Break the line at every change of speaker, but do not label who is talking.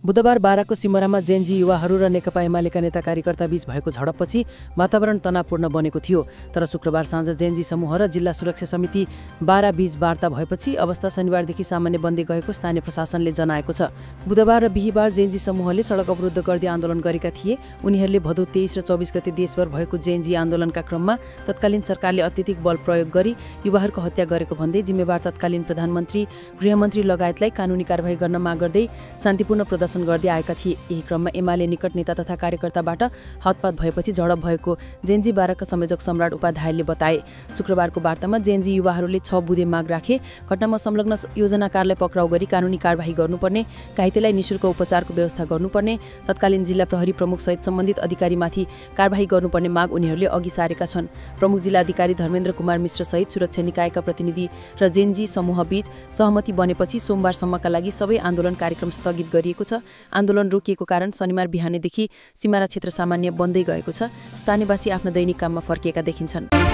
बुधबार बाराको सिमरामा जेएनजी युवाहरू र नेकपा एमालेका नेता कार्यकर्ता बीच भएको झडपपछि वातावरण तनावपूर्ण बनेको थियो। तर शुक्रबार साँझ जेएनजी समूह र जिल्ला सुरक्षा समिति बारा बीच वार्ता भएपछि अवस्था शनिबारदेखि सामान्य बन्दै गएको स्थानीय प्रशासनले जनाएको छ। बुधबार र बिहीबार जेएनजी समूहले सडक अवरुद्ध गर्दै आन्दोलन गरेका थिए। उनीहरूले भदौ 23 र 24 गते देशभर भएको जेएनजी आन्दोलनका क्रममा तत्कालीन सरकारले अत्यधिक बल प्रयोग गरी युवाहरूको हत्या गरेको भन्दै जिम्मेवार तत्कालीन प्रधानमन्त्री, गृहमन्त्री लगायतलाई कानुनी कारबाही गर्न माग गर्दै शान्तिपूर्ण प्रदर्शन गर्दै आएका थिए। यही क्रममा एमाले निकट नेता तथा कार्यकर्ताबाट हातपात भएपछि झडप भएको जेएनजी बाराका संयोजक सम्राट उपाध्यायले बताए। शुक्रबारको वार्तामा जेएनजी युवाहरूले 6 बुँदे माग राखे। घटनामा संलग्न योजनाकारलाई पक्राउ गरी कानुनी कारबाही गर्नुपर्ने, घाइतेलाई निशुल्क उपचारको व्यवस्था गर्नुपर्ने, तत्कालीन जिल्ला प्रहरी प्रमुख सहित सम्बन्धित अधिकारीमाथि कारबाही गर्नुपर्ने माग उनीहरूले अघि सारेका छन्। प्रमुख जिल्ला अधिकारी धर्मेन्द्र कुमार मिश्र सहित सुरक्षा निकायका प्रतिनिधि र जेएनजी समूह बीच सहमति बनेपछि सोमबारसम्मका लागि सबै आन्दोलन कार्यक्रम स्थगित गरिएको छ। आन्दोलन रोकिएको कारण शनिबार बिहानैदेखि सिमारा क्षेत्र सामान्य बन्दै गएको छ। स्थानीयवासी आफ्नो दैनिक काममा फर्किएका देखिन्छन्।